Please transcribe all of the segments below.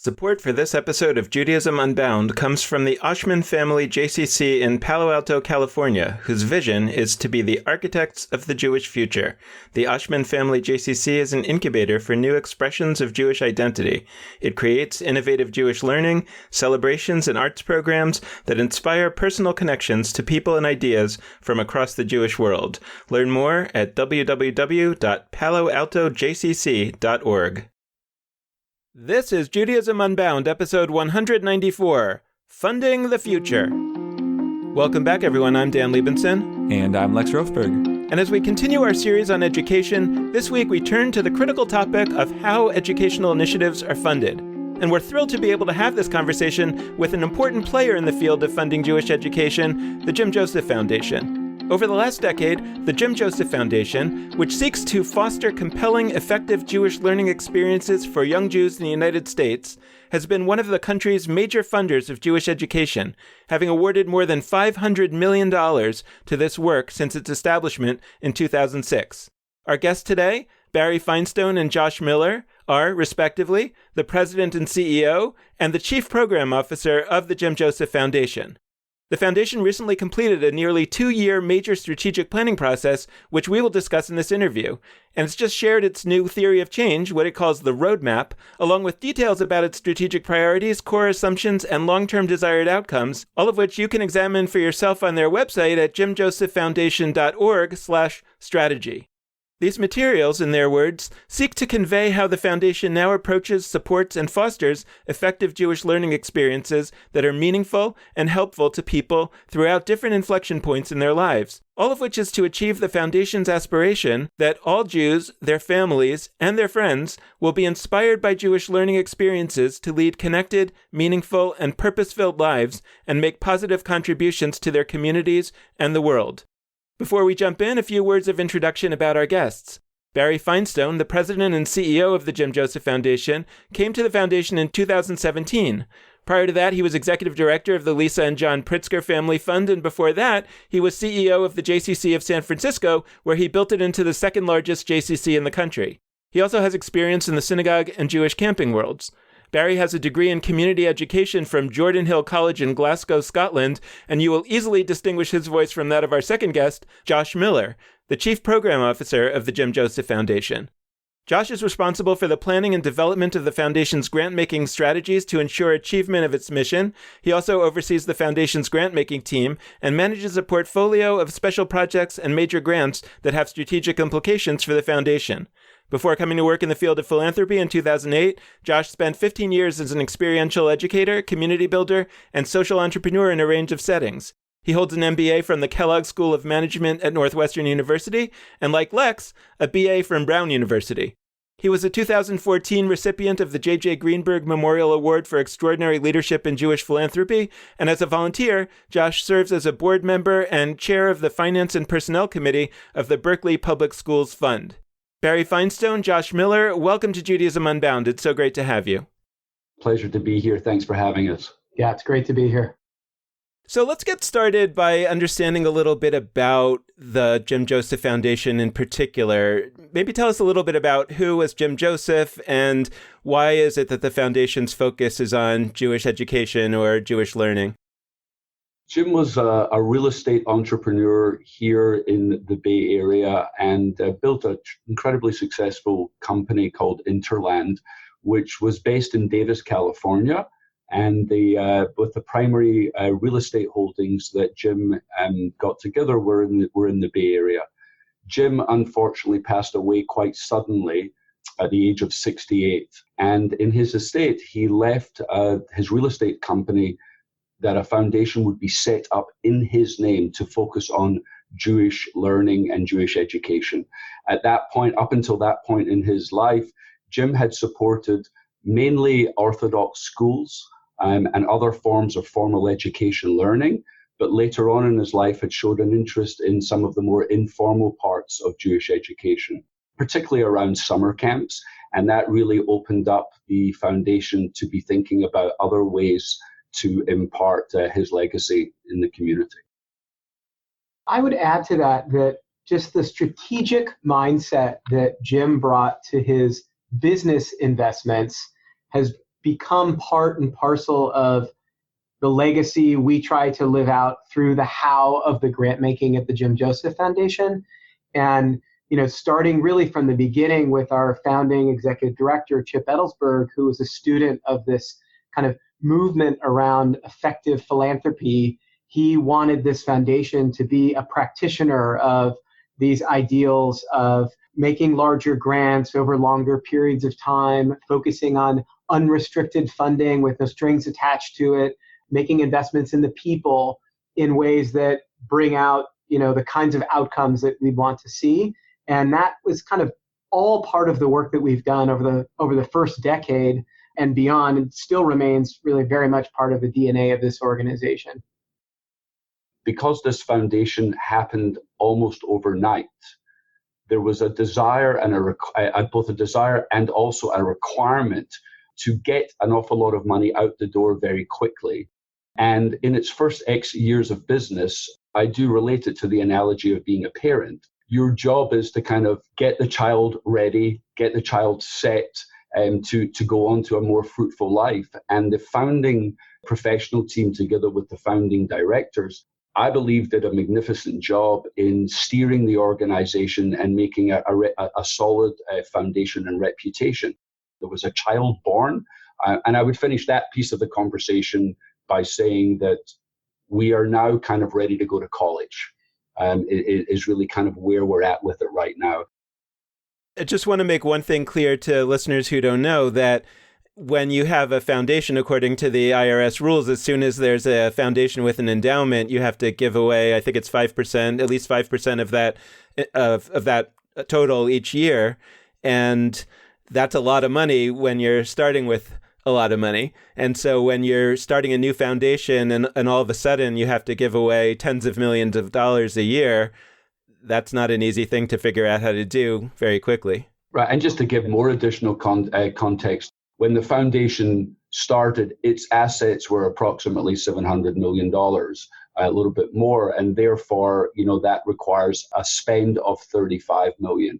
Support for this episode of Judaism Unbound comes from the Oshman Family JCC in Palo Alto, California, whose vision is to be the architects of the Jewish future. The Oshman Family JCC is an incubator for new expressions of Jewish identity. It creates innovative Jewish learning, celebrations, and arts programs that inspire personal connections to people and ideas from across the Jewish world. Learn more at www.paloaltojcc.org. This is Judaism Unbound, episode 194, Funding the Future. Welcome back, everyone. I'm Dan Liebenson. And I'm Lex Rothberg. And as we continue our series on education, this week we turn to the critical topic of how educational initiatives are funded. And we're thrilled to be able to have this conversation with an important player in the field of funding Jewish education, the Jim Joseph Foundation. Over the last decade, the Jim Joseph Foundation, which seeks to foster compelling, effective Jewish learning experiences for young Jews in the United States, has been one of the country's major funders of Jewish education, having awarded more than $500 million to this work since its establishment in 2006. Our guests today, Barry Finestone and Josh Miller, are, respectively, the president and CEO and the chief program officer of the Jim Joseph Foundation. The foundation recently completed a nearly 2-year major strategic planning process, which we will discuss in this interview, and it's just shared its new theory of change, what it calls the roadmap, along with details about its strategic priorities, core assumptions, and long-term desired outcomes, all of which you can examine for yourself on their website at jimjosephfoundation.org/strategy. These materials, in their words, seek to convey how the Foundation now approaches, supports, and fosters effective Jewish learning experiences that are meaningful and helpful to people throughout different inflection points in their lives, all of which is to achieve the Foundation's aspiration that all Jews, their families, and their friends will be inspired by Jewish learning experiences to lead connected, meaningful, and purpose-filled lives and make positive contributions to their communities and the world. Before we jump in, a few words of introduction about our guests. Barry Finestone, the president and CEO of the Jim Joseph Foundation, came to the foundation in 2017. Prior to that, he was executive director of the Lisa and John Pritzker Family Fund, and before that, he was CEO of the JCC of San Francisco, where he built it into the second largest JCC in the country. He also has experience in the synagogue and Jewish camping worlds. Barry has a degree in community education from Jordan Hill College in Glasgow, Scotland, and you will easily distinguish his voice from that of our second guest, Josh Miller, the Chief Program Officer of the Jim Joseph Foundation. Josh is responsible for the planning and development of the Foundation's grant-making strategies to ensure achievement of its mission. He also oversees the Foundation's grant-making team and manages a portfolio of special projects and major grants that have strategic implications for the Foundation. Before coming to work in the field of philanthropy in 2008, Josh spent 15 years as an experiential educator, community builder, and social entrepreneur in a range of settings. He holds an MBA from the Kellogg School of Management at Northwestern University, and like Lex, a BA from Brown University. He was a 2014 recipient of the J.J. Greenberg Memorial Award for Extraordinary Leadership in Jewish Philanthropy, and as a volunteer, Josh serves as a board member and chair of the Finance and Personnel Committee of the Berkeley Public Schools Fund. Barry Finestone, Josh Miller, welcome to Judaism Unbound. It's so great to have you. Pleasure to be here. Thanks for having us. Yeah, it's great to be here. So let's get started by understanding a little bit about the Jim Joseph Foundation in particular. Maybe tell us a little bit about who was Jim Joseph and why is it that the Foundation's focus is on Jewish education or Jewish learning? Jim was a real estate entrepreneur here in the Bay Area and built an incredibly successful company called Interland, which was based in Davis, California. And with the primary real estate holdings that Jim got together were in the Bay Area. Jim unfortunately passed away quite suddenly at the age of 68. And in his estate, he left his real estate company that a foundation would be set up in his name to focus on Jewish learning and Jewish education. At that point, up until that point in his life, Jim had supported mainly Orthodox schools and other forms of formal education learning, but later on in his life had showed an interest in some of the more informal parts of Jewish education, particularly around summer camps, and that really opened up the foundation to be thinking about other ways to impart his legacy in the community. I would add to that just the strategic mindset that Jim brought to his business investments has become part and parcel of the legacy we try to live out through the how of the grant making at the Jim Joseph Foundation. And, starting really from the beginning with our founding executive director, Chip Edelsberg, who was a student of this kind of movement around effective philanthropy. He wanted this foundation to be a practitioner of these ideals of making larger grants over longer periods of time, focusing on unrestricted funding with no strings attached to it, making investments in the people in ways that bring out, the kinds of outcomes that we want to see. And that was kind of all part of the work that we've done over the first decade and beyond, and still remains really very much part of the DNA of this organization. Because this foundation happened almost overnight, there was a desire and both a desire and also a requirement to get an awful lot of money out the door very quickly. And in its first X years of business, I do relate it to the analogy of being a parent. Your job is to kind of get the child ready, get the child set to go on to a more fruitful life. And the founding professional team, together with the founding directors, I believe did a magnificent job in steering the organization and making a solid foundation and reputation. There was a child born, and I would finish that piece of the conversation by saying that we are now kind of ready to go to college. It is really kind of where we're at with it right now. I just want to make one thing clear to listeners who don't know, that when you have a foundation, according to the IRS rules, as soon as there's a foundation with an endowment, you have to give away, I think it's 5%, at least 5% of that total each year. And that's a lot of money when you're starting with a lot of money. And so when you're starting a new foundation and all of a sudden you have to give away tens of millions of dollars a year, that's not an easy thing to figure out how to do very quickly. Right. And just to give more additional context, when the foundation started, its assets were approximately $700 million, a little bit more. And therefore, that requires a spend of $35 million.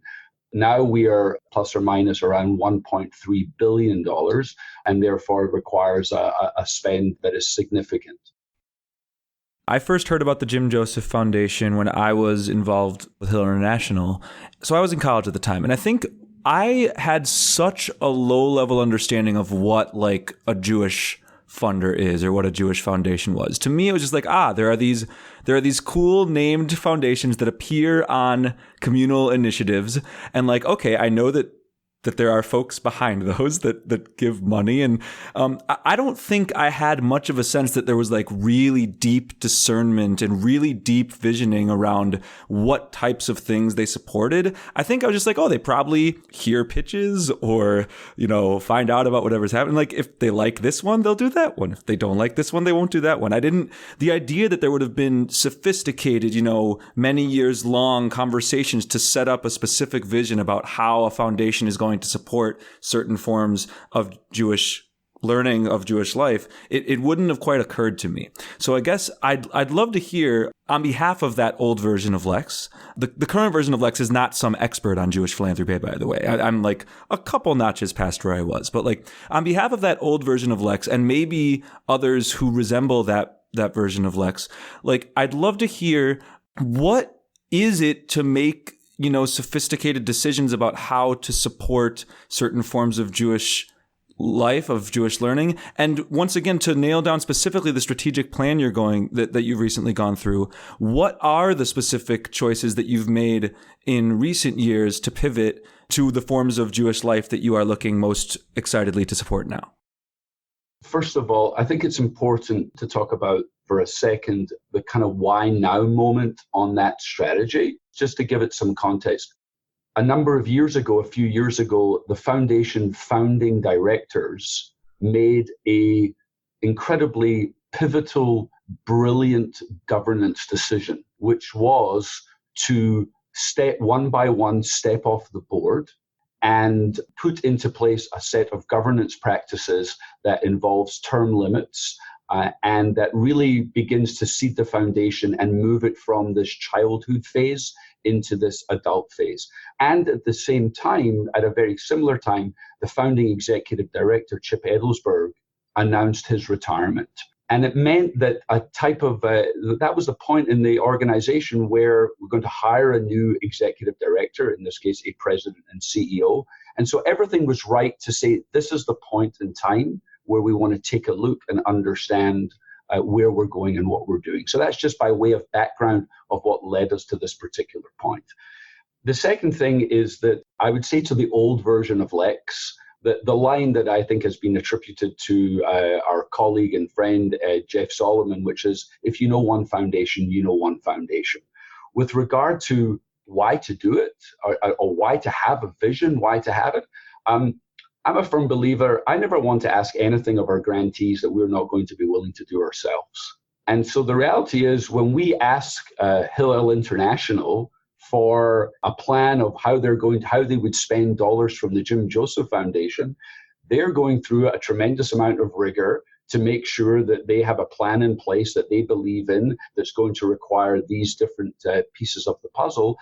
Now we are plus or minus around $1.3 billion, and therefore it requires a spend that is significant. I first heard about the Jim Joseph Foundation when I was involved with Hill International. So I was in college at the time, and I think I had such a low-level understanding of what like a Jewish funder is or what a Jewish foundation was. To me, it was just like, there are these cool named foundations that appear on communal initiatives, and like, okay, I know that there are folks behind those that give money. And I don't think I had much of a sense that there was like really deep discernment and really deep visioning around what types of things they supported. I think I was just like, they probably hear pitches or, find out about whatever's happening. Like if they like this one, they'll do that one. If they don't like this one, they won't do that one. The idea that there would have been sophisticated, many years long conversations to set up a specific vision about how a foundation is going to support certain forms of Jewish learning, of Jewish life, it wouldn't have quite occurred to me. So I guess I'd love to hear, on behalf of that old version of Lex, the current version of Lex is not some expert on Jewish philanthropy, by the way. I'm like a couple notches past where I was. But like on behalf of that old version of Lex, and maybe others who resemble that version of Lex, like I'd love to hear, what is it to make sophisticated decisions about how to support certain forms of Jewish life, of Jewish learning? And once again, to nail down specifically the strategic plan that you've recently gone through, what are the specific choices that you've made in recent years to pivot to the forms of Jewish life that you are looking most excitedly to support now? First of all, I think it's important to talk about for a second the kind of why now moment on that strategy, just to give it some context. A few years ago, the foundation founding directors made a incredibly pivotal, brilliant governance decision, which was to step one by one, step off the board and put into place a set of governance practices that involves term limits and that really begins to seed the foundation and move it from this childhood phase into this adult phase. And at the same time, at a very similar time, the founding executive director, Chip Edelsberg, announced his retirement. And it meant that a type of, that was the point in the organization where we're going to hire a new executive director, in this case, a president and CEO. And so everything was right to say, this is the point in time where we want to take a look and understand where we're going and what we're doing. So that's just by way of background of what led us to this particular point. The second thing is that I would say to the old version of Lex, the line that I think has been attributed to our colleague and friend, Jeff Solomon, which is, if you know one foundation, you know one foundation. With regard to why to do it, or why to have a vision, why to have it, I'm a firm believer. I never want to ask anything of our grantees that we're not going to be willing to do ourselves. And so the reality is, when we ask Hillel International for a plan of how they would spend dollars from the Jim Joseph Foundation, they're going through a tremendous amount of rigor to make sure that they have a plan in place that they believe in, that's going to require these different pieces of the puzzle.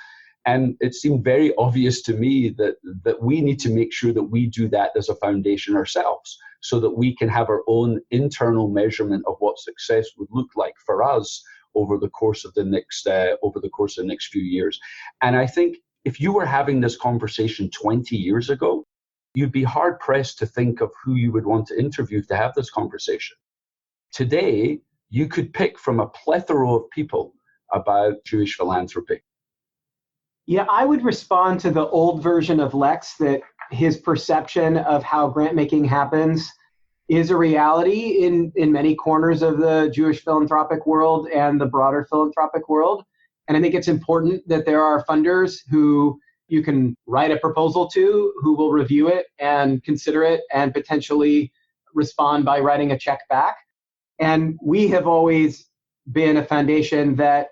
And it seemed very obvious to me that we need to make sure that we do that as a foundation ourselves, so that we can have our own internal measurement of what success would look like for us over the course of the next few years. And I think if you were having this conversation 20 years ago, you'd be hard pressed to think of who you would want to interview to have this conversation. Today, you could pick from a plethora of people about Jewish philanthropy. Yeah, I would respond to the old version of Lex, that his perception of how grant making happens is a reality in many corners of the Jewish philanthropic world and the broader philanthropic world. And I think it's important that there are funders who you can write a proposal to, who will review it and consider it and potentially respond by writing a check back. And we have always been a foundation that,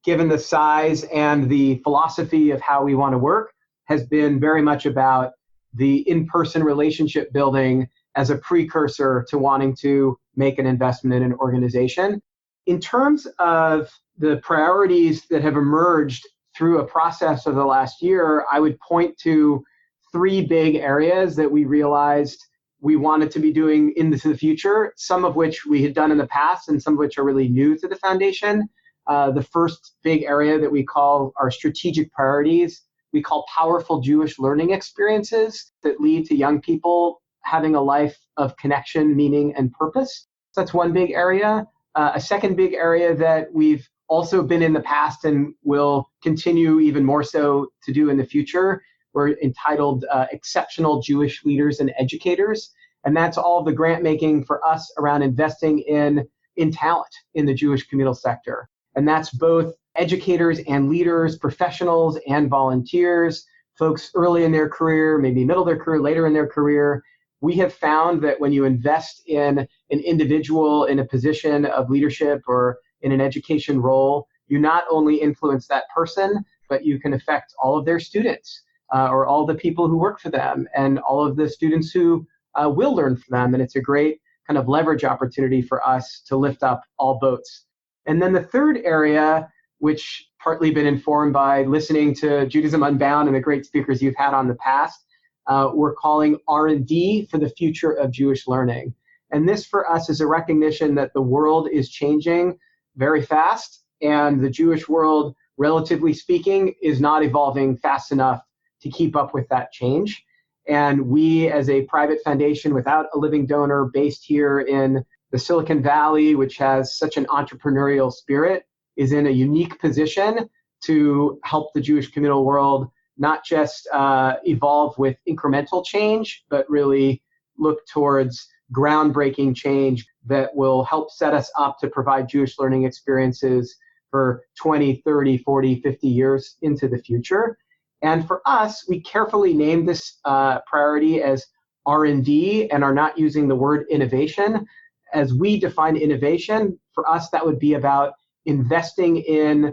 given the size and the philosophy of how we want to work, has been very much about the in-person relationship building as a precursor to wanting to make an investment in an organization. In terms of the priorities that have emerged through a process of the last year, I would point to three big areas that we realized we wanted to be doing into the future, some of which we had done in the past and some of which are really new to the foundation. The first big area that we call our strategic priorities, we call powerful Jewish learning experiences that lead to young people having a life of connection, meaning, and purpose. So that's one big area. A second big area that we've also been in the past and will continue even more so to do in the future, we're entitled Exceptional Jewish Leaders and Educators. And that's all of the grant making for us around investing in talent in the Jewish communal sector. And that's both educators and leaders, professionals and volunteers, folks early in their career, maybe middle of their career, later in their career. We have found that when you invest in an individual in a position of leadership or in an education role, you not only influence that person, but you can affect all of their students or all the people who work for them and all of the students who will learn from them. And it's a great kind of leverage opportunity for us to lift up all boats. And then the third area, which partly been informed by listening to Judaism Unbound and the great speakers you've had on the past, we're calling R&D for the future of Jewish learning. And this for us is a recognition that the world is changing very fast, and the Jewish world, relatively speaking, is not evolving fast enough to keep up with that change. And we, as a private foundation without a living donor based here in the Silicon Valley, which has such an entrepreneurial spirit, is in a unique position to help the Jewish communal world not just evolve with incremental change, but really look towards groundbreaking change that will help set us up to provide Jewish learning experiences for 20, 30, 40, 50 years into the future. And for us, we carefully named this priority as R&D and are not using the word innovation. As we define innovation, for us, that would be about investing in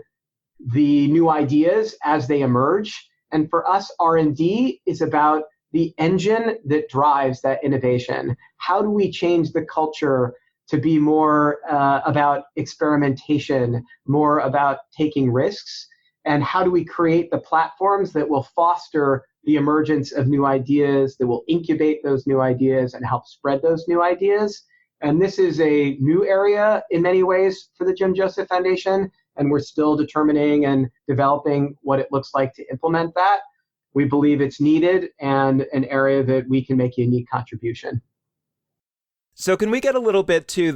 the new ideas as they emerge. And for us, R&D is about the engine that drives that innovation. How do we change the culture to be more about experimentation, more about taking risks? And how do we create the platforms that will foster the emergence of new ideas, that will incubate those new ideas and help spread those new ideas? And this is a new area in many ways for the Jim Joseph Foundation, and we're still determining and developing what it looks like to implement that. We believe it's needed and an area that we can make a unique contribution. So can we get a little bit to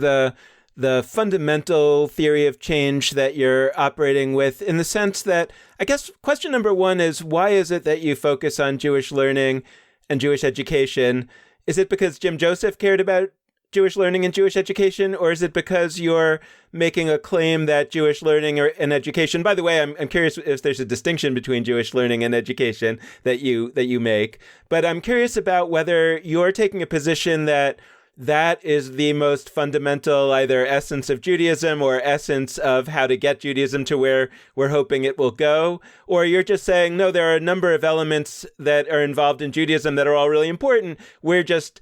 the fundamental theory of change that you're operating with, in the sense that, I guess question number one is, why is it that you focus on Jewish learning and Jewish education? Is it because Jim Joseph cared about Jewish learning and Jewish education, or is it because you're making a claim that Jewish learning and education, by the way, I'm curious if there's a distinction between Jewish learning and education that you make, but I'm curious about whether you're taking a position that is the most fundamental either essence of Judaism or essence of how to get Judaism to where we're hoping it will go, or you're just saying, no, there are a number of elements that are involved in Judaism that are all really important. We're just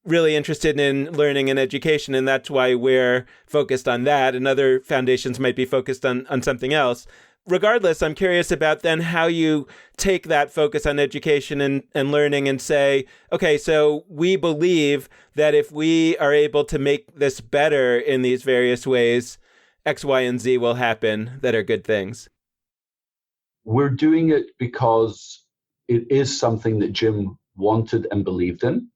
really interested in learning and education, and that's why we're focused on that, and other foundations might be focused on something else. Regardless, I'm curious about then how you take that focus on education and learning and say, okay, so we believe that if we are able to make this better in these various ways, X, Y, and Z will happen that are good things. We're doing it because it is something that Jim wanted and believed in.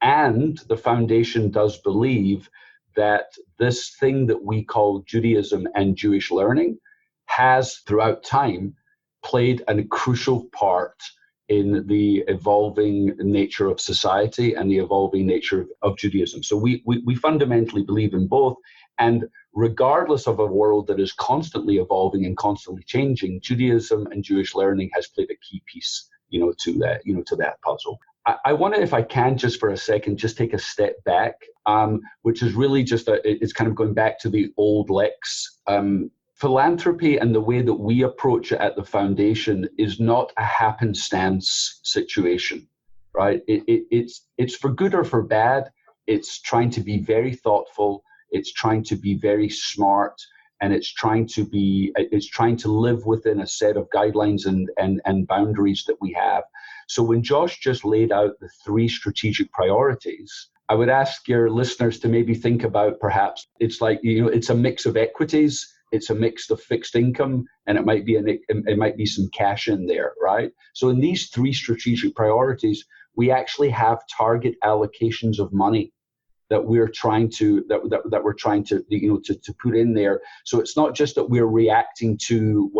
And the foundation does believe that this thing that we call Judaism and Jewish learning has, throughout time, played a crucial part in the evolving nature of society and the evolving nature of Judaism. So we fundamentally believe in both. And regardless of a world that is constantly evolving and constantly changing, Judaism and Jewish learning has played a key piece, to that puzzle. I want to, if I can, just for a second, just take a step back, which is really just it's kind of going back to the old Lex. Philanthropy and the way that we approach it at the foundation is not a happenstance situation, right? It's for good or for bad. It's trying to be very thoughtful. It's trying to be very smart, and it's trying to live within a set of guidelines and boundaries that we have. So when Josh just laid out the 3 strategic priorities, I would ask your listeners to maybe think about, perhaps it's like, it's a mix of equities, it's a mix of fixed income, and it might be some cash in there, right? So in these 3 strategic priorities, we actually have target allocations of money that we're trying to to put in there. So it's not just that we're reacting to,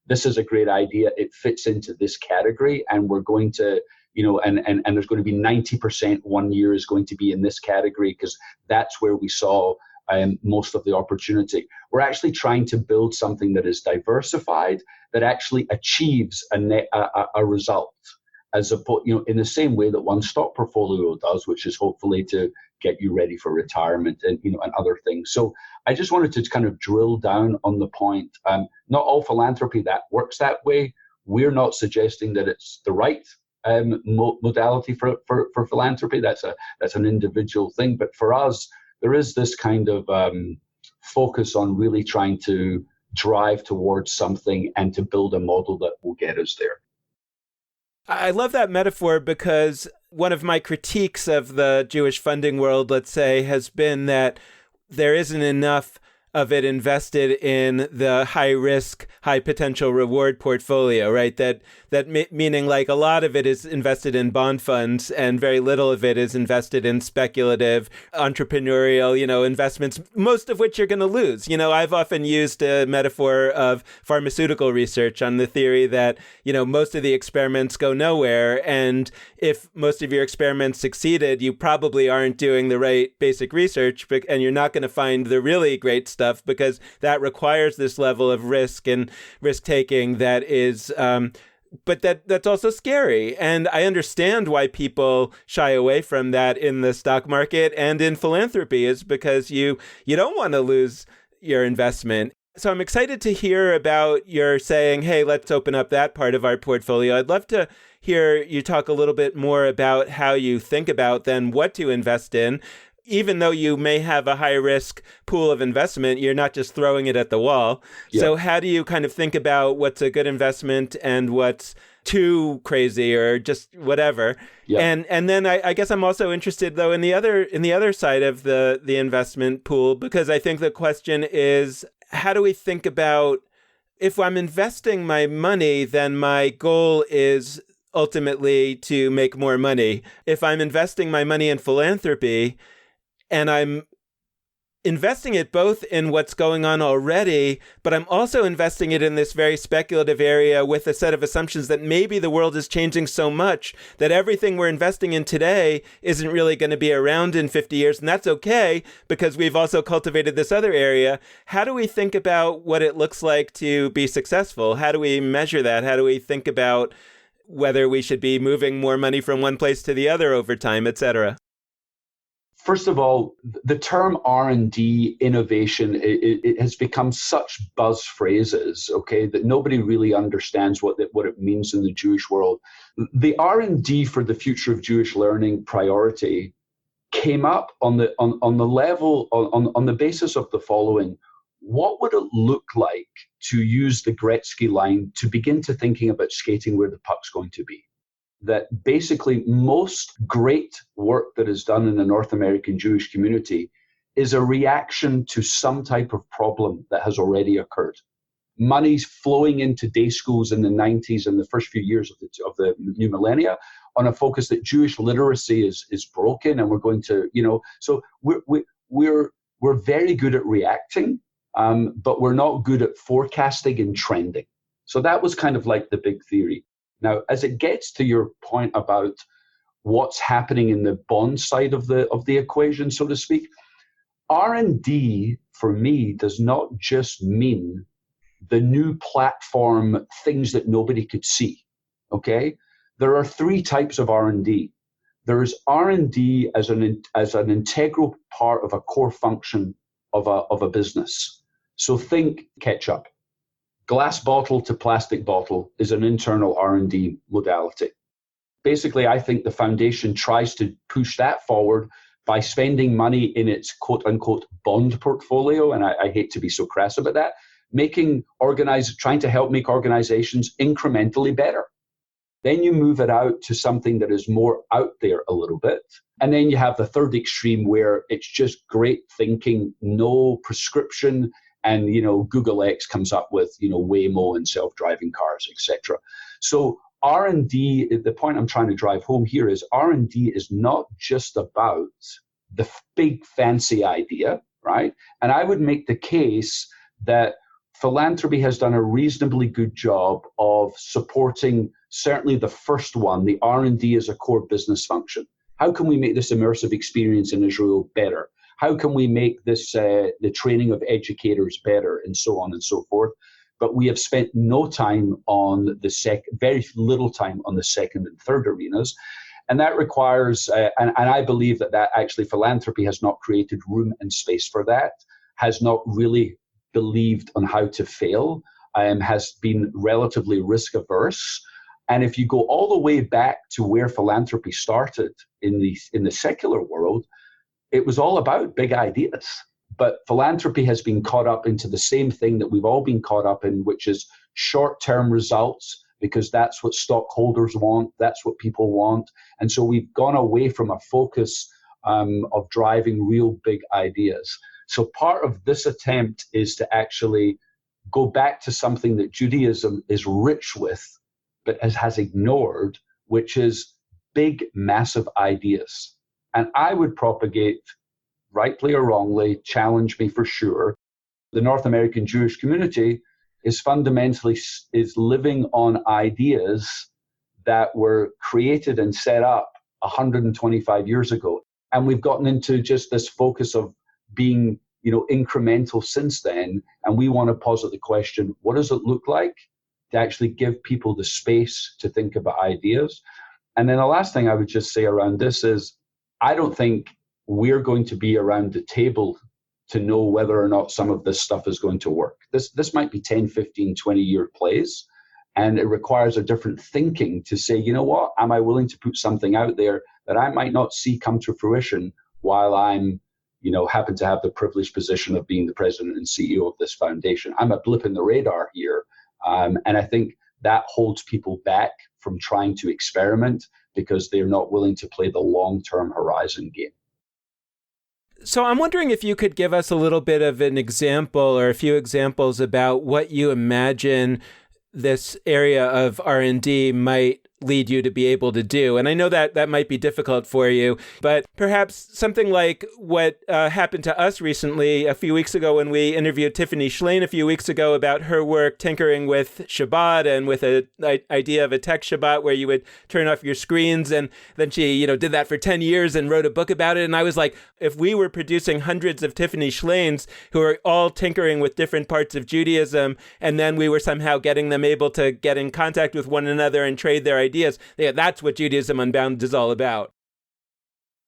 this is a great idea, it fits into this category, and we're going to, and there's going to be 90% one year is going to be in this category because that's where we saw most of the opportunity. We're actually trying to build something that is diversified, that actually achieves a result, as opposed, in the same way that one stock portfolio does, which is hopefully to get you ready for retirement and and other things. So I just wanted to kind of drill down on the point. Not all philanthropy that works that way. We're not suggesting that it's the right modality for philanthropy. That's an individual thing. But for us, there is this kind of focus on really trying to drive towards something and to build a model that will get us there. I love that metaphor, because one of my critiques of the Jewish funding world, let's say, has been that there isn't enough of it invested in the high risk, high potential reward portfolio, right? Meaning like a lot of it is invested in bond funds and very little of it is invested in speculative, entrepreneurial, investments, most of which you're going to lose. I've often used a metaphor of pharmaceutical research on the theory that, most of the experiments go nowhere. And if most of your experiments succeeded, you probably aren't doing the right basic research, and you're not going to find the really great stuff, because that requires this level of risk and risk taking that is, but that's also scary. And I understand why people shy away from that in the stock market and in philanthropy, is because you don't want to lose your investment. So I'm excited to hear about your saying, hey, let's open up that part of our portfolio. I'd love to hear you talk a little bit more about how you think about then what to invest in. even though you may have a high risk pool of investment, you're not just throwing it at the wall. Yeah. So how do you kind of think about what's a good investment and what's too crazy or just whatever? Yeah. And then I guess I'm also interested though in the other side of the investment pool, because I think the question is, how do we think about, if I'm investing my money, then my goal is ultimately to make more money. If I'm investing my money in philanthropy and I'm investing it both in what's going on already, but I'm also investing it in this very speculative area with a set of assumptions that maybe the world is changing so much that everything we're investing in today isn't really going to be around in 50 years. And that's okay, because we've also cultivated this other area. How do we think about what it looks like to be successful? How do we measure that? How do we think about whether we should be moving more money from one place to the other over time, et cetera? First of all, the term R&D, innovation, it has become such buzz phrases, okay, that nobody really understands what it means in the Jewish world. The R&D for the future of Jewish learning priority came up on the level, on the basis of the following. What would it look like to use the Gretzky line to begin to thinking about skating where the puck's going to be? That basically most great work that is done in the North American Jewish community is a reaction to some type of problem that has already occurred. Money's flowing into day schools in the 90s and the first few years of the new millennia on a focus that Jewish literacy is broken, and we're going to, so we're very good at reacting, but we're not good at forecasting and trending. So that was kind of like the big theory. Now, as it gets to your point about what's happening in the bond side of the equation, so to speak, R&D for me does not just mean the new platform, things that nobody could see. Okay, there are three types of R&D. There's R&D as an integral part of a core function of a business. So think ketchup. Glass bottle to plastic bottle is an internal R&D modality. Basically, I think the foundation tries to push that forward by spending money in its quote-unquote bond portfolio, and I hate to be so crass about that, trying to help make organizations incrementally better. Then you move it out to something that is more out there a little bit. And then you have the third extreme where it's just great thinking, no prescription, and Google X comes up with Waymo and self-driving cars, etc. So R&D, the point I'm trying to drive home here is R&D is not just about the big fancy idea, right? And I would make the case that philanthropy has done a reasonably good job of supporting certainly the first one, the R&D as a core business function. How can we make this immersive experience in Israel better? How can we make this the training of educators better, and so on and so forth? But we have spent no time on very little time on the second and third arenas. And that requires, and I believe that actually philanthropy has not created room and space for that, has not really believed on how to fail, has been relatively risk averse. And if you go all the way back to where philanthropy started in the secular world, it was all about big ideas. But philanthropy has been caught up into the same thing that we've all been caught up in, which is short-term results, because that's what stockholders want, that's what people want. And so we've gone away from a focus of driving real big ideas. So part of this attempt is to actually go back to something that Judaism is rich with, but has ignored, which is big, massive ideas. And I would propagate, rightly or wrongly, challenge me for sure, the North American Jewish community is fundamentally living on ideas that were created and set up 125 years ago. And we've gotten into just this focus of being, incremental since then. And we want to posit the question, what does it look like to actually give people the space to think about ideas? And then the last thing I would just say around this is, I don't think we're going to be around the table to know whether or not some of this stuff is going to work. This might be 10, 15, 20-year plays, and it requires a different thinking to say, you know what, am I willing to put something out there that I might not see come to fruition, while I'm, happen to have the privileged position of being the president and CEO of this foundation. I'm a blip in the radar here. And I think that holds people back from trying to experiment because they're not willing to play the long-term horizon game. So I'm wondering if you could give us a little bit of an example or a few examples about what you imagine this area of R&D might lead you to be able to do. And I know that that might be difficult for you, but perhaps something like what happened to us recently a few weeks ago when we interviewed Tiffany Schlein a few weeks ago about her work tinkering with Shabbat and with an idea of a tech Shabbat where you would turn off your screens. And then she, did that for 10 years and wrote a book about it. And I was like, if we were producing hundreds of Tiffany Schleins who are all tinkering with different parts of Judaism, and then we were somehow getting them able to get in contact with one another and trade their ideas. Yeah, that's what Judaism Unbound is all about.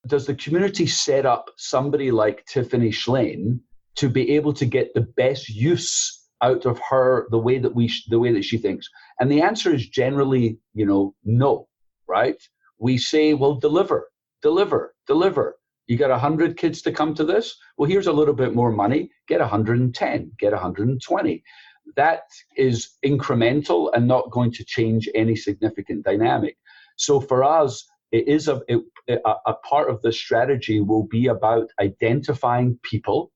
Does the community set up somebody like Tiffany Schlein to be able to get the best use out of her, the way that she thinks? And the answer is generally, no, right? We say, well, deliver. You got 100 kids to come to this? Well, here's a little bit more money. Get 110, get 120. That is incremental and not going to change any significant dynamic. So for us, it is a part of the strategy will be about identifying people,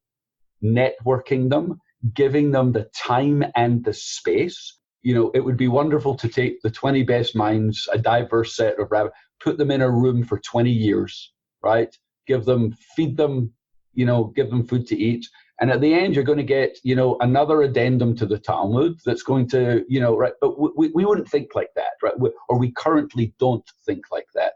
networking them, giving them the time and the space. It would be wonderful to take the 20 best minds, a diverse set of rabbis, put them in a room for 20 years, right? Feed them, give them food to eat. And at the end, you're going to get, another addendum to the Talmud that's going to, right? But we wouldn't think like that, right? Or we currently don't think like that.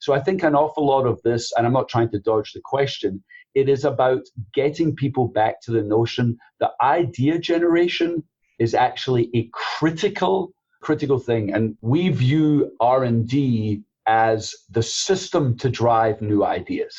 So I think an awful lot of this, and I'm not trying to dodge the question, it is about getting people back to the notion that idea generation is actually a critical thing. And we view R&D as the system to drive new ideas.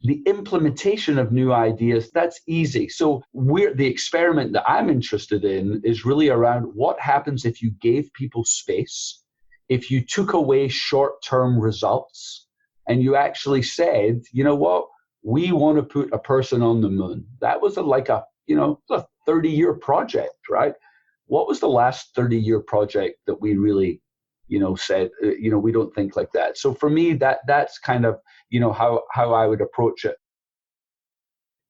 The implementation of new ideas, that's easy. So the experiment that I'm interested in is really around what happens if you gave people space, if you took away short-term results, and you actually said, you know what, we want to put a person on the moon. That was a 30-year project, right? What was the last 30-year project that we really said, we don't think like that. So for me, that's kind of, how I would approach it.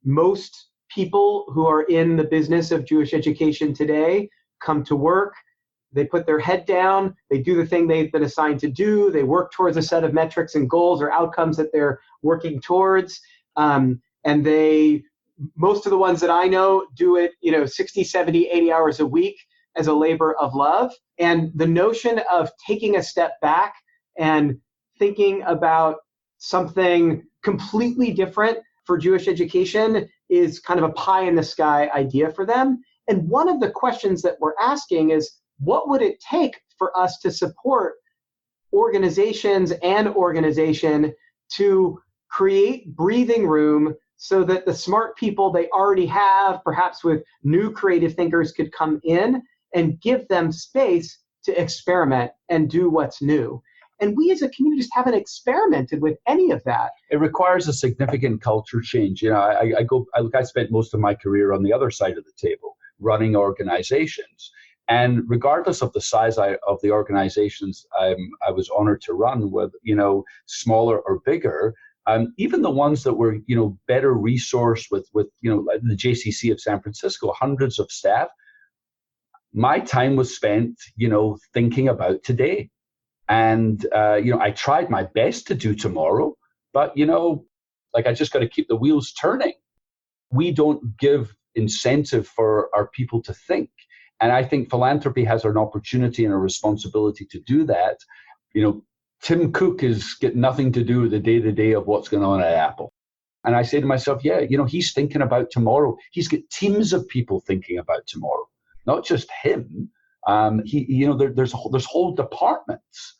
Most people who are in the business of Jewish education today come to work, they put their head down, they do the thing they've been assigned to do, they work towards a set of metrics and goals or outcomes that they're working towards, and most of the ones that I know do it, 60, 70, 80 hours a week as a labor of love. And the notion of taking a step back and thinking about something completely different for Jewish education is kind of a pie in the sky idea for them. And one of the questions that we're asking is, what would it take for us to support organizations and organization to create breathing room so that the smart people they already have, perhaps with new creative thinkers, could come in and give them space to experiment and do what's new. And we as a community just haven't experimented with any of that. It requires a significant culture change. I spent most of my career on the other side of the table, running organizations. And regardless of the size of the organizations I was honored to run with, smaller or bigger, even the ones that were, better resourced with like the JCC of San Francisco, hundreds of staff, my time was spent, thinking about today. And, I tried my best to do tomorrow, but, I just got to keep the wheels turning. We don't give incentive for our people to think. And I think philanthropy has an opportunity and a responsibility to do that. Tim Cook has got nothing to do with the day-to-day of what's going on at Apple. And I say to myself, he's thinking about tomorrow. He's got teams of people thinking about tomorrow, not just him. There's whole departments.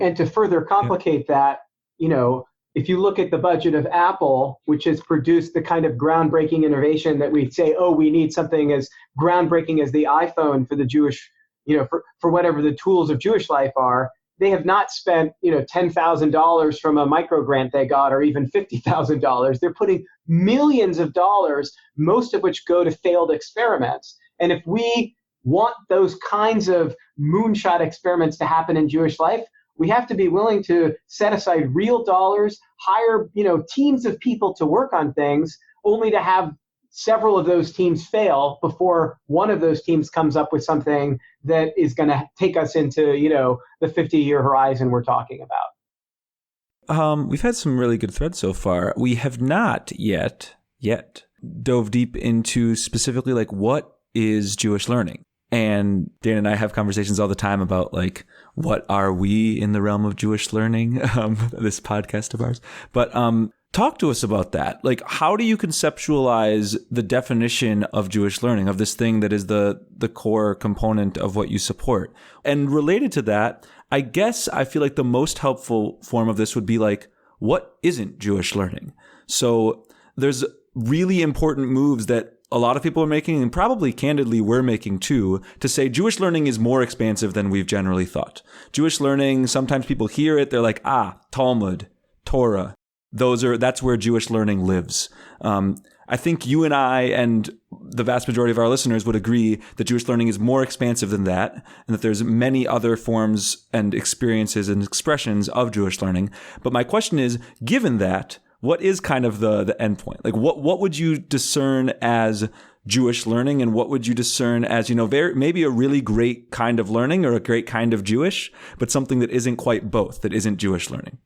And to further complicate that, if you look at the budget of Apple, which has produced the kind of groundbreaking innovation that we say, we need something as groundbreaking as the iPhone for the Jewish, for whatever the tools of Jewish life are, they have not spent, $10,000 from a micro grant they got, or even $50,000. They're putting millions of dollars, most of which go to failed experiments. And if we want those kinds of moonshot experiments to happen in Jewish life, we have to be willing to set aside real dollars, hire, teams of people to work on things, only to have several of those teams fail before one of those teams comes up with something that is going to take us into, the 50-year horizon we're talking about. We've had some really good threads so far. We have not yet dove deep into specifically like what is Jewish learning. And Dan and I have conversations all the time about like, what are we in the realm of Jewish learning? This podcast of ours. But talk to us about that. Like, how do you conceptualize the definition of Jewish learning, of this thing that is the core component of what you support? And related to that, I guess I feel like the most helpful form of this would be like, what isn't Jewish learning? So there's really important moves that a lot of people are making, and probably candidly we're making too, to say Jewish learning is more expansive than we've generally thought. Jewish learning, sometimes people hear it, they're like, Talmud, Torah, that's where Jewish learning lives. I think you and I and the vast majority of our listeners would agree that Jewish learning is more expansive than that, and that there's many other forms and experiences and expressions of Jewish learning. But my question is, given that, what is kind of the end point? Like, what would you discern as Jewish learning, and what would you discern as, maybe a really great kind of learning or a great kind of Jewish, but something that isn't quite both, that isn't Jewish learning?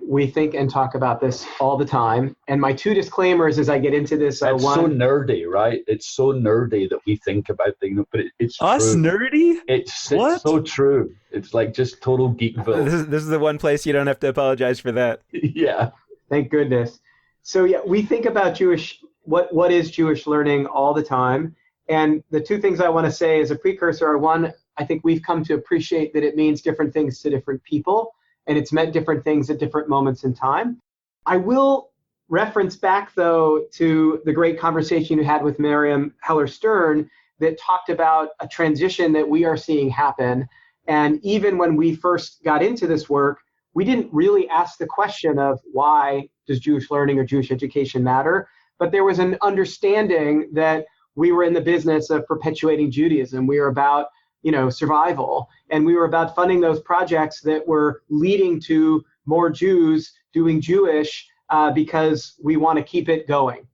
We think and talk about this all the time. And my two disclaimers as I get into this are it's so nerdy, right? It's so nerdy that we think about things, but it's us true. Nerdy? It's so true. It's like just total geekville. This is the one place you don't have to apologize for that. Yeah. Thank goodness. So yeah, we think about what is Jewish learning all the time. And the two things I want to say as a precursor are, one, I think we've come to appreciate that it means different things to different people, and it's meant different things at different moments in time. I will reference back, though, to the great conversation you had with Miriam Heller-Stern that talked about a transition that we are seeing happen. And even when we first got into this work, we didn't really ask the question of why does Jewish learning or Jewish education matter, but there was an understanding that we were in the business of perpetuating Judaism. We were about survival. And we were about funding those projects that were leading to more Jews doing Jewish because we want to keep it going.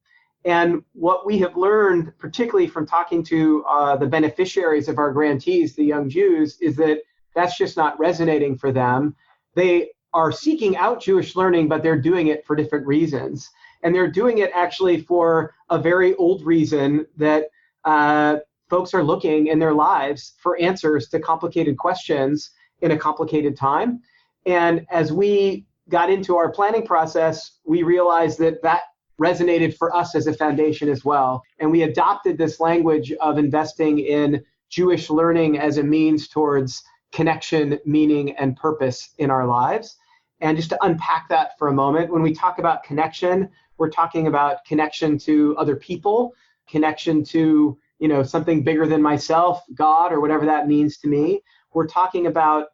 And what we have learned, particularly from talking to the beneficiaries of our grantees, the young Jews, is that that's just not resonating for them. They are seeking out Jewish learning, but they're doing it for different reasons. And they're doing it actually for a very old reason that folks are looking in their lives for answers to complicated questions in a complicated time. And as we got into our planning process, we realized that resonated for us as a foundation as well. And we adopted this language of investing in Jewish learning as a means towards connection, meaning, and purpose in our lives. And just to unpack that for a moment, when we talk about connection, we're talking about connection to other people, connection to something bigger than myself, God, or whatever that means to me. We're talking about,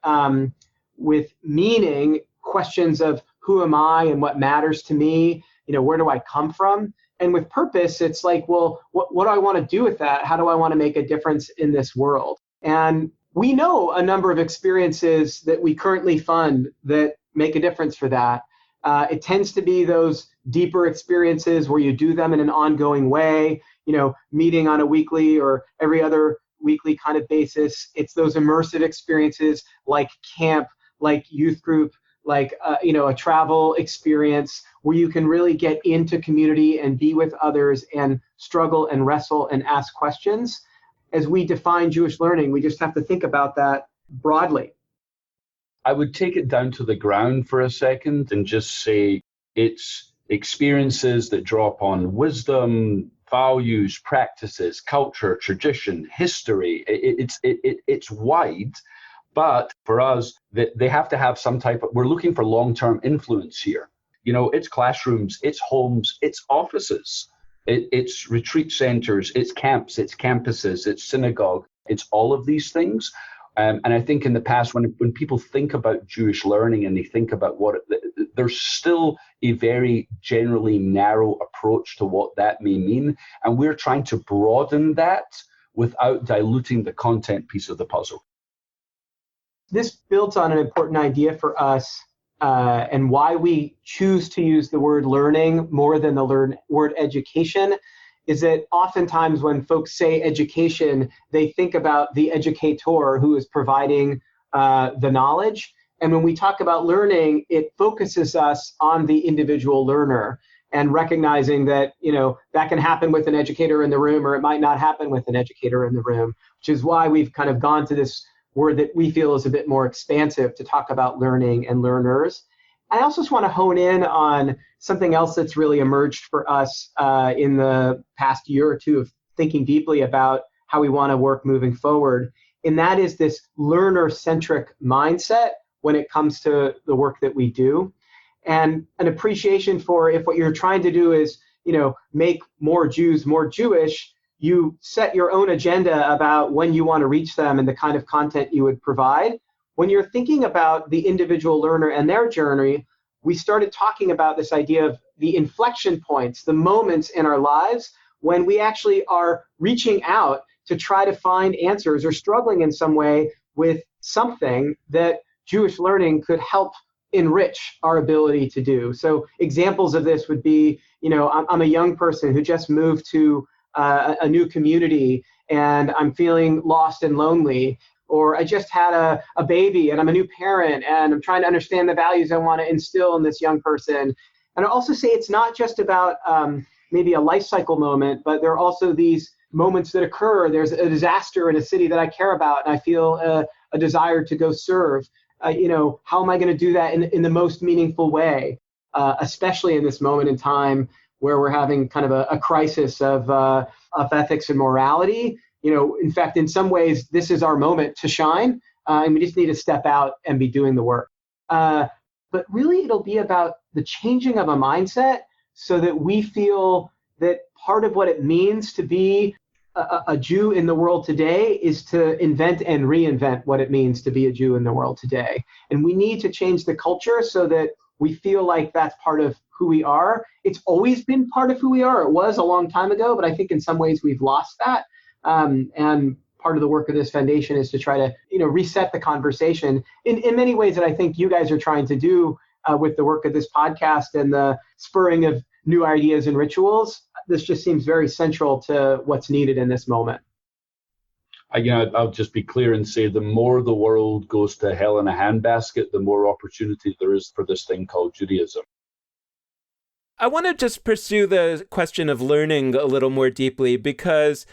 with meaning, questions of who am I and what matters to me, where do I come from? And with purpose, it's like, well, what do I want to do with that? How do I want to make a difference in this world? And we know a number of experiences that we currently fund that make a difference for that. It tends to be those deeper experiences where you do them in an ongoing way, meeting on a weekly or every other weekly kind of basis. It's those immersive experiences like camp, like youth group, like a travel experience where you can really get into community and be with others and struggle and wrestle and ask questions. As we define Jewish learning, we just have to think about that broadly. I would take it down to the ground for a second and just say it's experiences that draw upon wisdom, values, practices, culture, tradition, history. It's wide, but for us, they have to have some type of, we're looking for long-term influence here. It's classrooms, it's homes, it's offices, it's retreat centers, it's camps, it's campuses, it's synagogue, it's all of these things. And I think in the past, when people think about Jewish learning and they think about there's still a very generally narrow approach to what that may mean. And we're trying to broaden that without diluting the content piece of the puzzle. This builds on an important idea for us, and why we choose to use the word learning more than the word education is that oftentimes when folks say education, they think about the educator who is providing the knowledge. And when we talk about learning, it focuses us on the individual learner and recognizing that, that can happen with an educator in the room, or it might not happen with an educator in the room, which is why we've kind of gone to this word that we feel is a bit more expansive to talk about learning and learners. I also just want to hone in on something else that's really emerged for us in the past year or two of thinking deeply about how we want to work moving forward. And that is this learner-centric mindset when it comes to the work that we do. And an appreciation for if what you're trying to do is, make more Jews more Jewish, you set your own agenda about when you want to reach them and the kind of content you would provide. When you're thinking about the individual learner and their journey, we started talking about this idea of the inflection points, the moments in our lives when we actually are reaching out to try to find answers or struggling in some way with something that Jewish learning could help enrich our ability to do. So examples of this would be, I'm a young person who just moved to a new community and I'm feeling lost and lonely. Or I just had a baby and I'm a new parent and I'm trying to understand the values I want to instill in this young person. And I also say it's not just about maybe a life cycle moment, but there are also these moments that occur. There's a disaster in a city that I care about and I feel a desire to go serve. How am I going to do that in the most meaningful way, especially in this moment in time where we're having kind of a crisis of ethics and morality. In fact, in some ways, this is our moment to shine, and we just need to step out and be doing the work. But really, it'll be about the changing of a mindset so that we feel that part of what it means to be a Jew in the world today is to invent and reinvent what it means to be a Jew in the world today. And we need to change the culture so that we feel like that's part of who we are. It's always been part of who we are. It was a long time ago, but I think in some ways we've lost that. And part of the work of this foundation is to try to, reset the conversation in many ways that I think you guys are trying to do with the work of this podcast and the spurring of new ideas and rituals. This just seems very central to what's needed in this moment. I'll just be clear and say the more the world goes to hell in a handbasket, the more opportunity there is for this thing called Judaism. I want to just pursue the question of learning a little more deeply because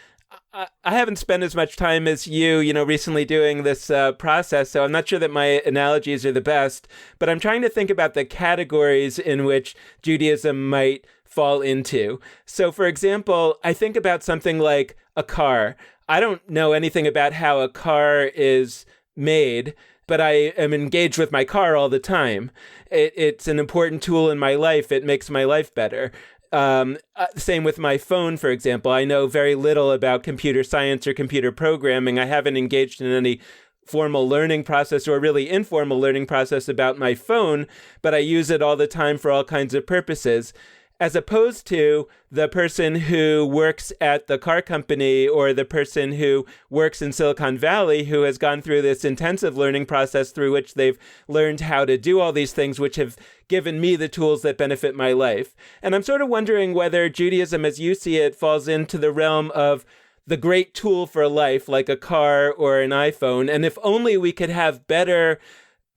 I haven't spent as much time as you, recently doing this process, so I'm not sure that my analogies are the best, but I'm trying to think about the categories in which Judaism might fall into. So, for example, I think about something like a car. I don't know anything about how a car is made, but I am engaged with my car all the time. It's an important tool in my life. It makes my life better. Same with my phone, for example. I know very little about computer science or computer programming. I haven't engaged in any formal learning process or really informal learning process about my phone, but I use it all the time for all kinds of purposes. As opposed to the person who works at the car company or the person who works in Silicon Valley who has gone through this intensive learning process through which they've learned how to do all these things which have given me the tools that benefit my life. And I'm sort of wondering whether Judaism, as you see it, falls into the realm of the great tool for life, like a car or an iPhone. And if only we could have better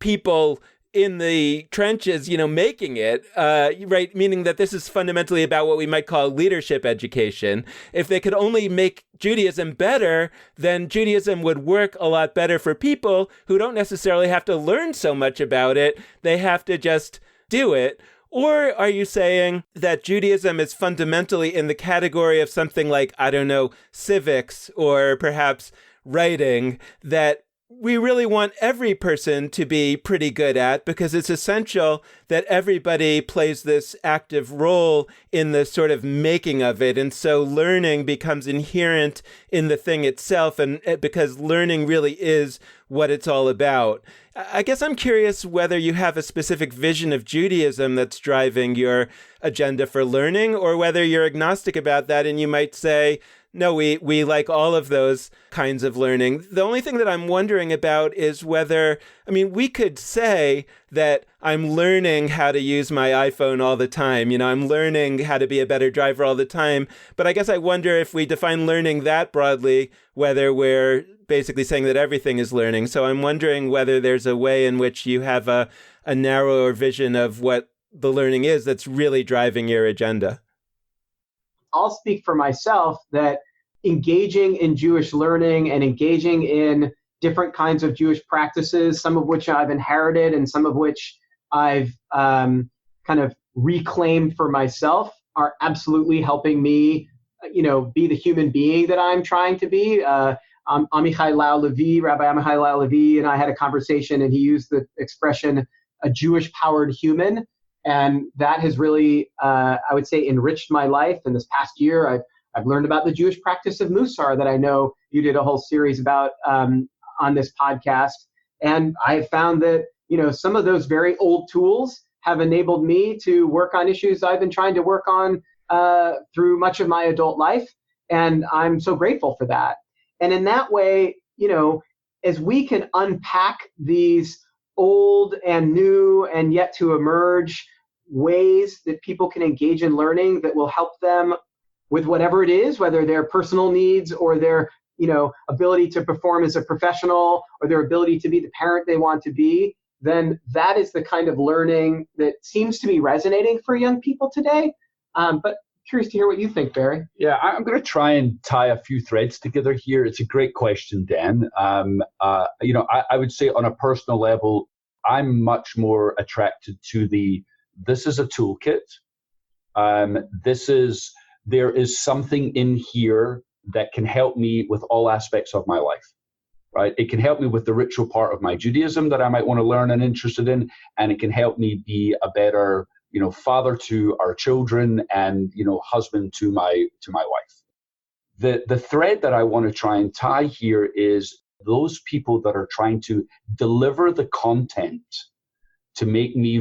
people in the trenches, making it, right? Meaning that this is fundamentally about what we might call leadership education. If they could only make Judaism better, then Judaism would work a lot better for people who don't necessarily have to learn so much about it. They have to just do it. Or are you saying that Judaism is fundamentally in the category of something like, civics or perhaps writing, that we really want every person to be pretty good at, because it's essential that everybody plays this active role in the sort of making of it. And so learning becomes inherent in the thing itself, and because learning really is what it's all about. I guess I'm curious whether you have a specific vision of Judaism that's driving your agenda for learning, or whether you're agnostic about that and you might say, no, we like all of those kinds of learning. The only thing that I'm wondering about is whether, we could say that I'm learning how to use my iPhone all the time. I'm learning how to be a better driver all the time. But I guess I wonder if we define learning that broadly, whether we're basically saying that everything is learning. So I'm wondering whether there's a way in which you have a narrower vision of what the learning is that's really driving your agenda. I'll speak for myself that engaging in Jewish learning and engaging in different kinds of Jewish practices, some of which I've inherited and some of which I've kind of reclaimed for myself, are absolutely helping me, be the human being that I'm trying to be. Amichai Lau Levi, Rabbi Amichai Lau Levi, and I had a conversation, and he used the expression, a Jewish-powered human. And that has really, I would say, enriched my life. In this past year, I've learned about the Jewish practice of Musar that I know you did a whole series about on this podcast. And I have found that, some of those very old tools have enabled me to work on issues I've been trying to work on through much of my adult life. And I'm so grateful for that. And in that way, as we can unpack these old and new and yet to emerge ways that people can engage in learning that will help them with whatever it is, whether their personal needs or their ability to perform as a professional or their ability to be the parent they want to be, then that is the kind of learning that seems to be resonating for young people today. But curious to hear what you think, Barry. Yeah, I'm going to try and tie a few threads together here. It's a great question, Dan. I would say on a personal level, I'm much more attracted to this is a toolkit. There is something in here that can help me with all aspects of my life, right? It can help me with the ritual part of my Judaism that I might want to learn and interested in, and it can help me be a better, father to our children and, husband to my wife. The thread that I want to try and tie here is those people that are trying to deliver the content to make me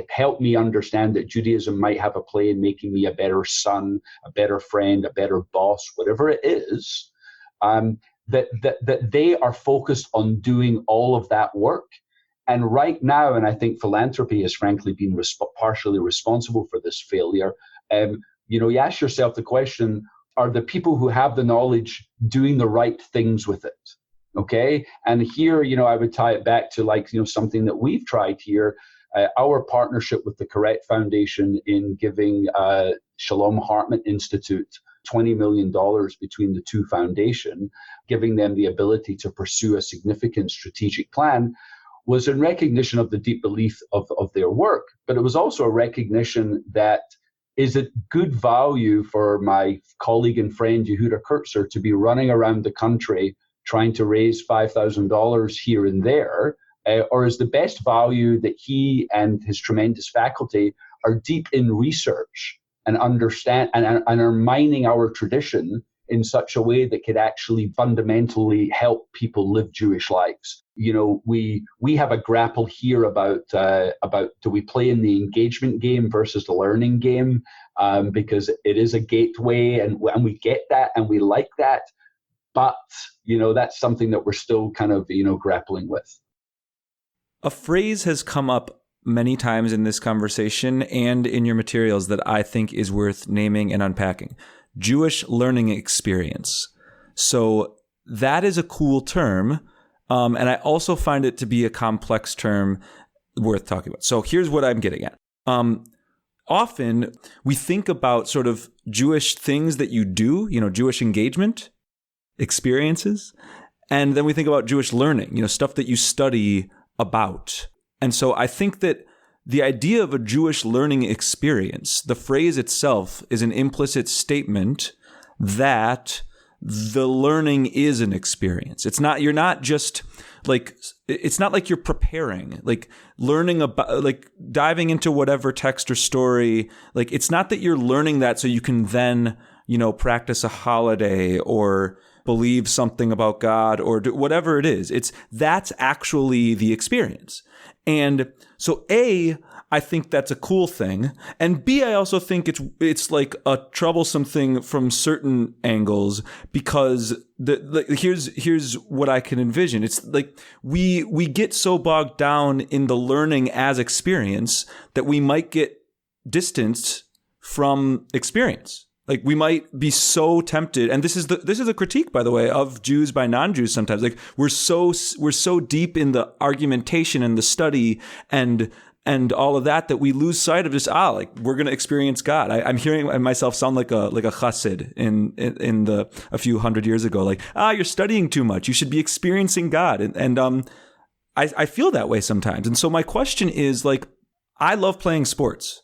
help me understand that Judaism might have a play in making me a better son, a better friend, a better boss, whatever it is, that they are focused on doing all of that work. And right now, and I think philanthropy has frankly been partially responsible for this failure, you ask yourself the question, are the people who have the knowledge doing the right things with it? Okay. And here, I would tie it back to something that we've tried here, our partnership with the Correct Foundation in giving Shalom Hartman Institute $20 million between the two foundations, giving them the ability to pursue a significant strategic plan, was in recognition of the deep belief of their work. But it was also a recognition that is it good value for my colleague and friend Yehuda Kurtzer to be running around the country trying to raise $5,000 here and there, or is the best value that he and his tremendous faculty are deep in research and understand and are mining our tradition in such a way that could actually fundamentally help people live Jewish lives? We have a grapple here about do we play in the engagement game versus the learning game, because it is a gateway and we get that and we like that. But, that's something that we're still kind of, grappling with. A phrase has come up many times in this conversation and in your materials that I think is worth naming and unpacking. Jewish learning experience. So that is a cool term. And I also find it to be a complex term worth talking about. So here's what I'm getting at. Often we think about sort of Jewish things that you do, Jewish engagement, experiences. And then we think about Jewish learning, stuff that you study about. And so I think that the idea of a Jewish learning experience, the phrase itself is an implicit statement that the learning is an experience. You're not just like, it's not like you're preparing, like learning about, like diving into whatever text or story. Like, it's not that you're learning that so you can then, practice a holiday or believe something about God or do whatever it is. That's actually the experience. And so I think that's a cool thing. And B, I also think it's like a troublesome thing from certain angles, because here's what I can envision. It's like we get so bogged down in the learning as experience that we might get distanced from experience. Like, we might be so tempted, and this is a critique, by the way, of Jews by non-Jews sometimes. Like, we're so deep in the argumentation and the study and all of that we lose sight of just like we're going to experience God. I'm hearing myself sound like a chassid in a few hundred years ago. Like, you're studying too much. You should be experiencing God. And I feel that way sometimes. And so my question is, like, I love playing sports.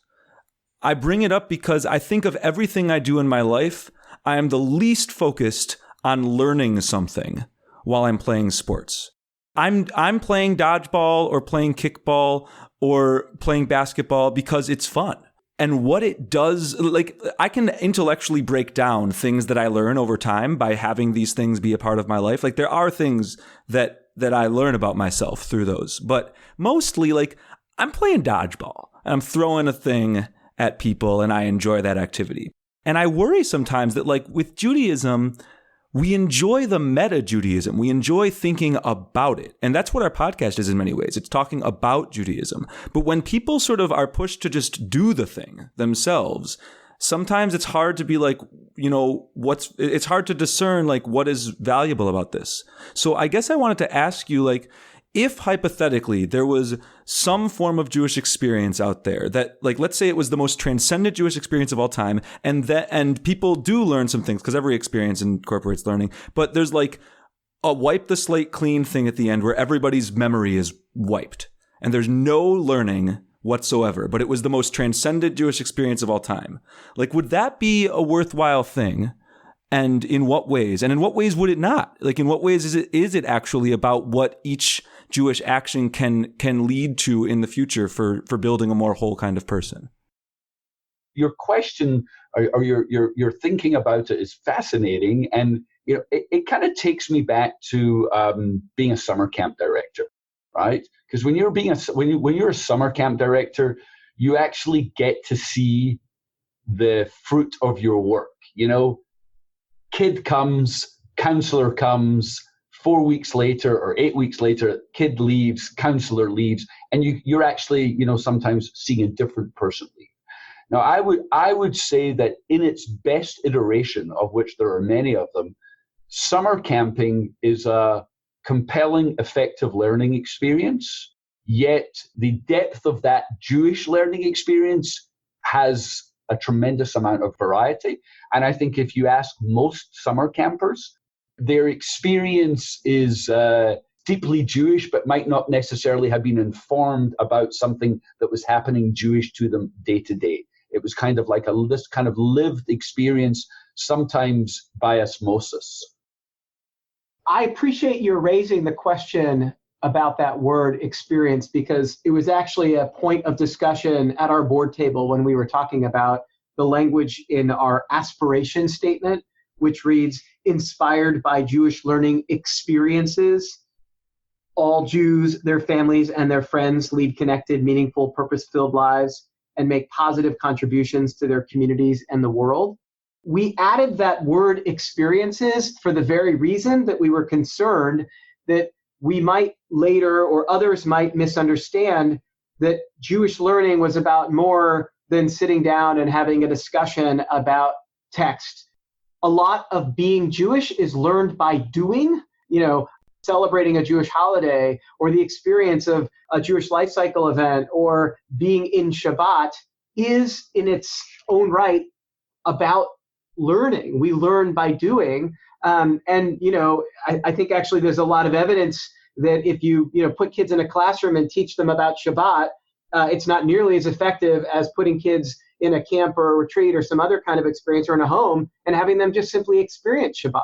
I bring it up because I think of everything I do in my life, I am the least focused on learning something while I'm playing sports. I'm playing dodgeball or playing kickball or playing basketball because it's fun. And what it does, like, I can intellectually break down things that I learn over time by having these things be a part of my life. Like, there are things that I learn about myself through those. But mostly, like, I'm playing dodgeball and I'm throwing a thing at people, and I enjoy that activity. And I worry sometimes that, like, with Judaism, we enjoy the meta-Judaism. We enjoy thinking about it. And that's what our podcast is in many ways. It's talking about Judaism. But when people sort of are pushed to just do the thing themselves, sometimes it's hard to be like, it's hard to discern, like, what is valuable about this. So I guess I wanted to ask you, like, if hypothetically there was some form of Jewish experience out there that, like, let's say it was the most transcendent Jewish experience of all time, and people do learn some things because every experience incorporates learning, but there's like a wipe the slate clean thing at the end where everybody's memory is wiped and there's no learning whatsoever, but it was the most transcendent Jewish experience of all time. Like, would that be a worthwhile thing? And in what ways? And in what ways would it not? Like, in what ways is it actually about what each Jewish action can lead to in the future for building a more whole kind of person? Your question or your thinking about it is fascinating, and it kind of takes me back to being a summer camp director, right? Because when you're a summer camp director, you actually get to see the fruit of your work. Kid comes, counselor comes, 4 weeks later or 8 weeks later, kid leaves, counselor leaves, and you're actually, sometimes seeing a different person leave. Now, I would say that in its best iteration, of which there are many of them, summer camping is a compelling, effective learning experience, yet the depth of that Jewish learning experience has a tremendous amount of variety. And I think if you ask most summer campers, their experience is deeply Jewish, but might not necessarily have been informed about something that was happening Jewish to them day to day. It was kind of like this kind of lived experience, sometimes by osmosis. I appreciate you raising the question about that word experience, because it was actually a point of discussion at our board table when we were talking about the language in our aspiration statement, which reads, inspired by Jewish learning experiences, all Jews, their families, and their friends lead connected, meaningful, purpose-filled lives and make positive contributions to their communities and the world. We added that word experiences for the very reason that we were concerned that we might later, or others might misunderstand, that Jewish learning was about more than sitting down and having a discussion about text. A lot of being Jewish is learned by doing, celebrating a Jewish holiday, or the experience of a Jewish life cycle event, or being in Shabbat is in its own right about learning. We learn by doing. I think actually there's a lot of evidence that if you put kids in a classroom and teach them about Shabbat, it's not nearly as effective as putting kids in a camp or a retreat or some other kind of experience, or in a home and having them just simply experience Shabbat.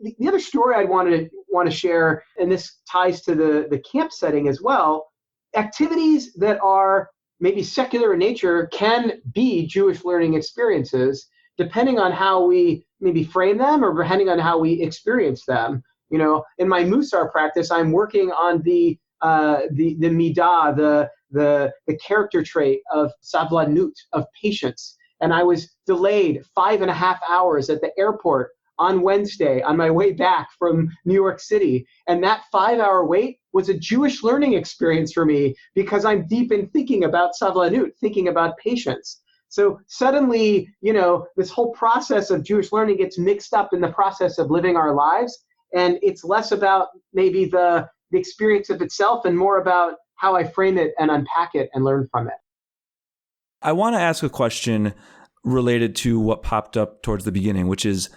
the other story I'd want to share, and this ties to the camp setting as well, activities that are maybe secular in nature can be Jewish learning experiences, depending on how we maybe frame them or depending on how we experience them. In my Musar practice, I'm working on the midah, the character trait of sablanut, of patience. And I was delayed 5.5 hours at the airport on Wednesday on my way back from New York City. And that 5-hour wait was a Jewish learning experience for me because I'm deep in thinking about sablanut, thinking about patience. So suddenly, this whole process of Jewish learning gets mixed up in the process of living our lives. And it's less about maybe the experience of itself and more about how I frame it and unpack it and learn from it. I want to ask a question related to what popped up towards the beginning, which is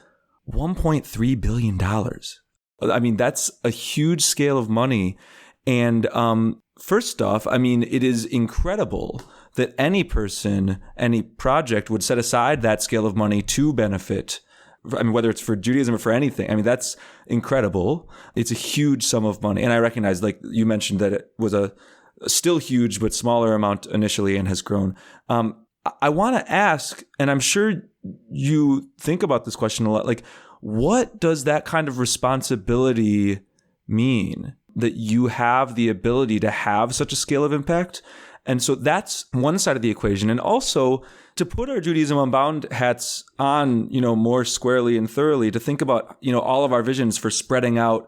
$1.3 billion. I mean, that's a huge scale of money. And first off, I mean, it is incredible that any person, any project would set aside that scale of money to benefit. I mean, whether it's for Judaism or for anything. I mean, that's incredible. It's a huge sum of money. And I recognize, like you mentioned, that it was a still huge but smaller amount initially and has grown. I want to ask, and I'm sure you think about this question a lot, like, what does that kind of responsibility mean? That you have the ability to have such a scale of impact? And so that's one side of the equation. And also to put our Judaism Unbound hats on, more squarely and thoroughly, to think about, all of our visions for spreading out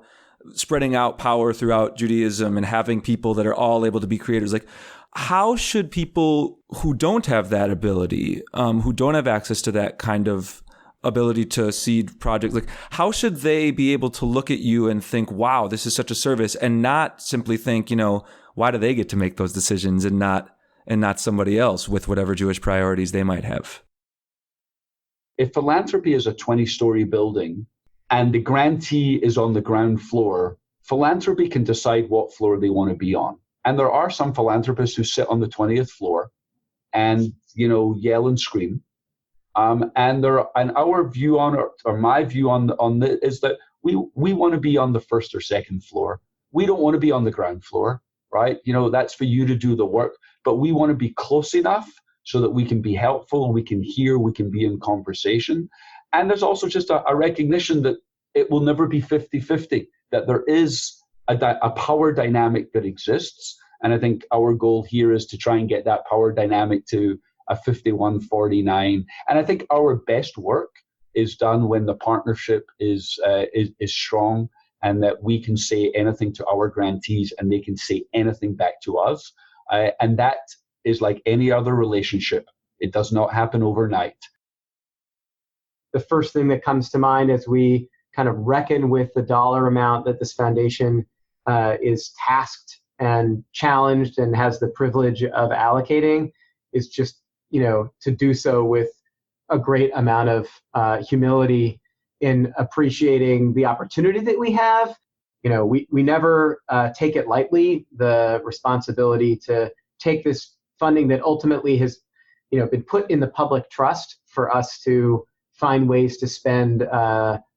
power throughout Judaism and having people that are all able to be creators. Like, how should people who don't have that ability, who don't have access to that kind of ability to seed projects, like, how should they be able to look at you and think, wow, this is such a service, and not simply think, why do they get to make those decisions and not somebody else with whatever Jewish priorities they might have? If philanthropy is a 20-story building and the grantee is on the ground floor, philanthropy can decide what floor they want to be on. And there are some philanthropists who sit on the 20th floor and, yell and scream. And our view on it, or my view on it, is that we want to be on the first or second floor. We don't want to be on the ground floor, right? That's for you to do the work. But we want to be close enough so that we can be helpful, we can hear, we can be in conversation. And there's also just a recognition that it will never be 50-50, that there is a power dynamic that exists. And I think our goal here is to try and get that power dynamic to a 51-49. And I think our best work is done when the partnership is strong, and that we can say anything to our grantees and they can say anything back to us. And that is like any other relationship. It does not happen overnight. The first thing that comes to mind as we kind of reckon with the dollar amount that this foundation is tasked and challenged and has the privilege of allocating is just, to do so with a great amount of humility in appreciating the opportunity that we have. We never take it lightly, the responsibility to take this funding that ultimately has, been put in the public trust for us to find ways to spend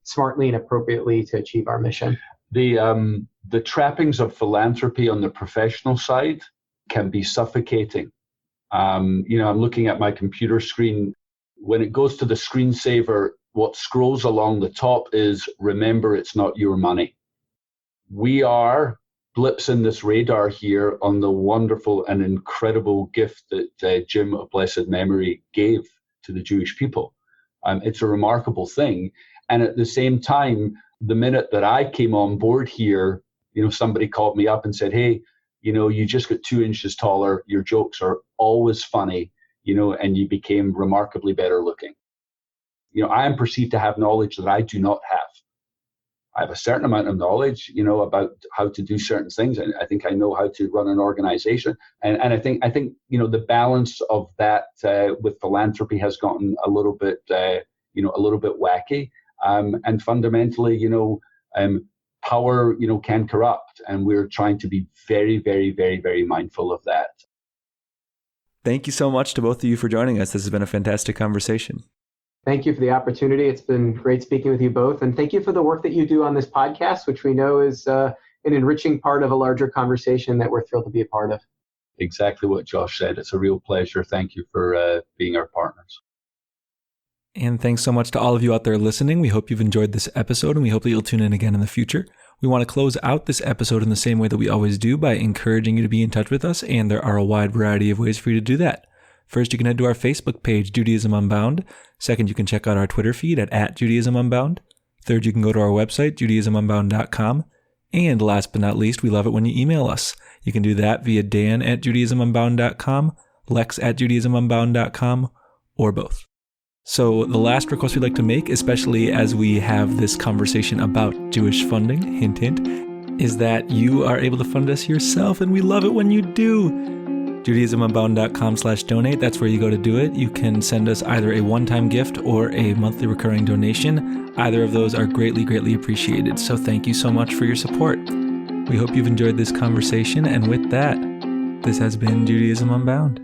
smartly and appropriately to achieve our mission. The trappings of philanthropy on the professional side can be suffocating. I'm looking at my computer screen. When it goes to the screensaver, what scrolls along the top is, remember, it's not your money. We are blips in this radar here on the wonderful and incredible gift that Jim of blessed memory gave to the Jewish people. It's a remarkable thing. And at the same time, the minute that I came on board here, somebody called me up and said, hey, you just got 2 inches taller. Your jokes are always funny, and you became remarkably better looking. I am perceived to have knowledge that I do not have. I have a certain amount of knowledge, about how to do certain things. And I think I know how to run an organization. And I think, the balance of that with philanthropy has gotten a little bit wacky. And fundamentally, power, can corrupt. And we're trying to be very, very, very, very mindful of that. Thank you so much to both of you for joining us. This has been a fantastic conversation. Thank you for the opportunity. It's been great speaking with you both. And thank you for the work that you do on this podcast, which we know is an enriching part of a larger conversation that we're thrilled to be a part of. Exactly what Josh said. It's a real pleasure. Thank you for being our partners. And thanks so much to all of you out there listening. We hope you've enjoyed this episode, and we hope that you'll tune in again in the future. We want to close out this episode in the same way that we always do, by encouraging you to be in touch with us, and there are a wide variety of ways for you to do that. First, you can head to our Facebook page, Judaism Unbound. Second, you can check out our Twitter feed at Judaism Unbound. Third, you can go to our website, judaismunbound.com. And last but not least, we love it when you email us. You can do that via dan@judaismunbound.com, lex@judaismunbound.com, or both. So the last request we'd like to make, especially as we have this conversation about Jewish funding, hint, hint, is that you are able to fund us yourself, and we love it when you do. JudaismUnbound.com/donate. That's where you go to do it. You can send us either a one-time gift or a monthly recurring donation. Either of those are greatly, greatly appreciated. So thank you so much for your support. We hope you've enjoyed this conversation. And with that, this has been Judaism Unbound.